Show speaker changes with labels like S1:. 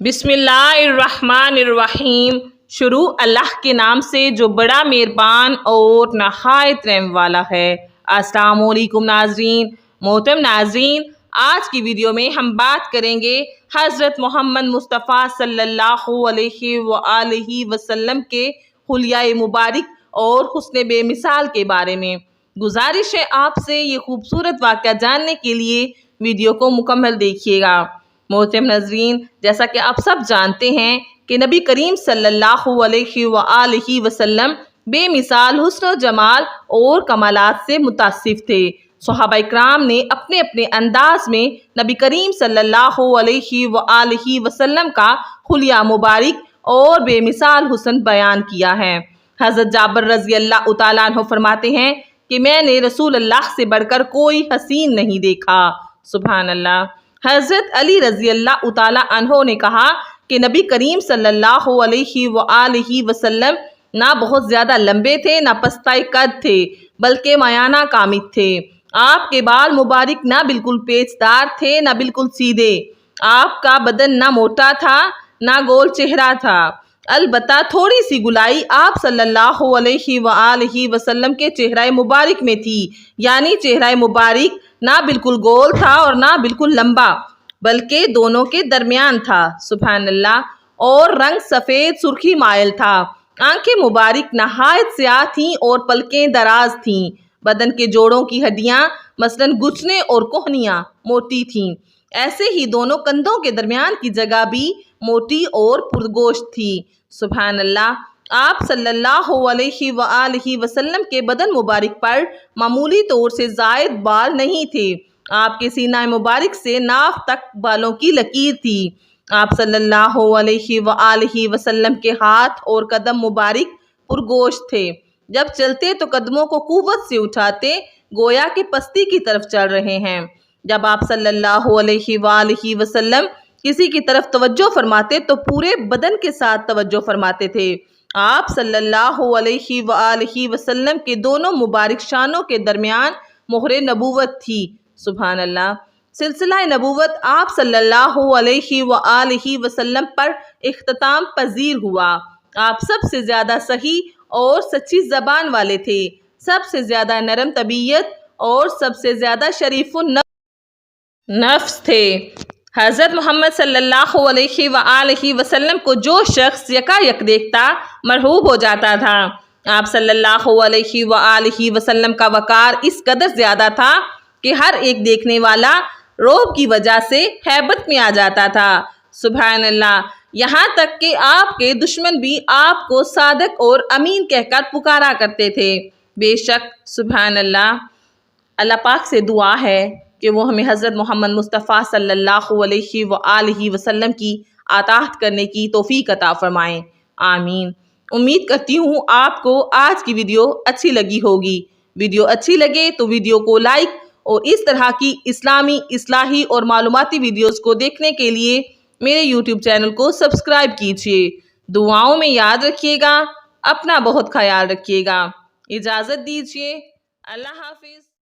S1: بسم اللہ الرحمن الرحیم۔ شروع اللہ کے نام سے جو بڑا مہربان اور نہایت رحم والا ہے۔ السلام علیکم ناظرین۔ محترم ناظرین، آج کی ویڈیو میں ہم بات کریں گے حضرت محمد مصطفیٰ صلی اللہ علیہ وآلہ وسلم کے حلیہ مبارک اور حسن بے مثال کے بارے میں۔ گزارش ہے آپ سے یہ خوبصورت واقعہ جاننے کے لیے ویڈیو کو مکمل دیکھیے گا۔ محترم ناظرین، جیسا کہ آپ سب جانتے ہیں کہ نبی کریم صلی اللہ علیہ وآلہ وسلم بے مثال حسن و جمال اور کمالات سے متصف تھے۔ صحابہ اکرام نے اپنے اپنے انداز میں نبی کریم صلی اللہ علیہ وآلہ وسلم کا حلیہ مبارک اور بے مثال حسن بیان کیا ہے۔ حضرت جابر رضی اللہ تعالیٰ عنہ فرماتے ہیں کہ میں نے رسول اللہ سے بڑھ کر کوئی حسین نہیں دیکھا۔ سبحان اللہ۔ حضرت علی رضی اللہ تعالیٰ عنہ نے کہا کہ نبی کریم صلی اللہ علیہ وآلہ وسلم نہ بہت زیادہ لمبے تھے نہ پستہ قد تھے، بلکہ میانہ قامت تھے۔ آپ کے بال مبارک نہ بالکل پیچ دار تھے نہ بالکل سیدھے۔ آپ کا بدن نہ موٹا تھا نہ گول چہرہ تھا، البتہ تھوڑی سی گلائی آپ صلی اللہ علیہ وآلہ وسلم کے چہرہ مبارک میں تھی، یعنی چہرہ مبارک نہ بالکل گول تھا اور نہ بالکل لمبا، بلکہ دونوں کے درمیان تھا۔ سبحان اللہ۔ اور رنگ سفید سرخی مائل تھا۔ آنکھیں مبارک نہایت سیاہ تھیں اور پلکیں دراز تھیں۔ بدن کے جوڑوں کی ہڈیاں مثلاً گھٹنے اور کوہنیاں موٹی تھیں۔ ایسے ہی دونوں کندھوں کے درمیان کی جگہ بھی موٹی اور پرگوشت تھی۔ سبحان اللہ۔ آپ صلی اللہ علیہ وآلہ وسلم کے بدن مبارک پر معمولی طور سے زائد بال نہیں تھے۔ آپ کے سینہ مبارک سے ناف تک بالوں کی لکیر تھی۔ آپ صلی اللہ علیہ وآلہ وسلم کے ہاتھ اور قدم مبارک پرگوشت تھے۔ جب چلتے تو قدموں کو قوت سے اٹھاتے، گویا کہ پستی کی طرف چل رہے ہیں۔ جب آپ صلی اللہ علیہ وآلہ وسلم کسی کی طرف توجہ فرماتے تو پورے بدن کے ساتھ توجہ فرماتے تھے۔ آپ صلی اللہ علیہ وآلہ وسلم کے دونوں مبارک شانوں کے درمیان مہر نبوت تھی۔ سبحان اللہ۔ سلسلہ نبوت آپ صلی اللہ علیہ وآلہ وسلم پر اختتام پذیر ہوا۔ آپ سب سے زیادہ صحیح اور سچی زبان والے تھے، سب سے زیادہ نرم طبیعت اور سب سے زیادہ شریف نفس تھے۔ حضرت محمد صلی اللہ علیہ وآلہ وسلم کو جو شخص یکایک دیکھتا مرعوب ہو جاتا تھا۔ آپ صلی اللہ علیہ وآلہ وسلم کا وقار اس قدر زیادہ تھا کہ ہر ایک دیکھنے والا رعب کی وجہ سے ہیبت میں آ جاتا تھا۔ سبحان اللہ۔ یہاں تک کہ آپ کے دشمن بھی آپ کو صادق اور امین کہہ کر پکارا کرتے تھے۔ بے شک سبحان اللہ، اللہ پاک سے دعا ہے کہ وہ ہمیں حضرت محمد مصطفیٰ صلی اللہ علیہ وآلہ وسلم کی اطاعت کرنے کی توفیق عطا فرمائیں۔ آمین۔ امید کرتی ہوں آپ کو آج کی ویڈیو اچھی لگی ہوگی۔ ویڈیو اچھی لگے تو ویڈیو کو لائک اور اس طرح کی اسلامی، اصلاحی اور معلوماتی ویڈیوز کو دیکھنے کے لیے میرے یوٹیوب چینل کو سبسکرائب کیجیے۔ دعاؤں میں یاد رکھیے گا، اپنا بہت خیال رکھیے گا۔ اجازت دیجیے۔ اللہ حافظ۔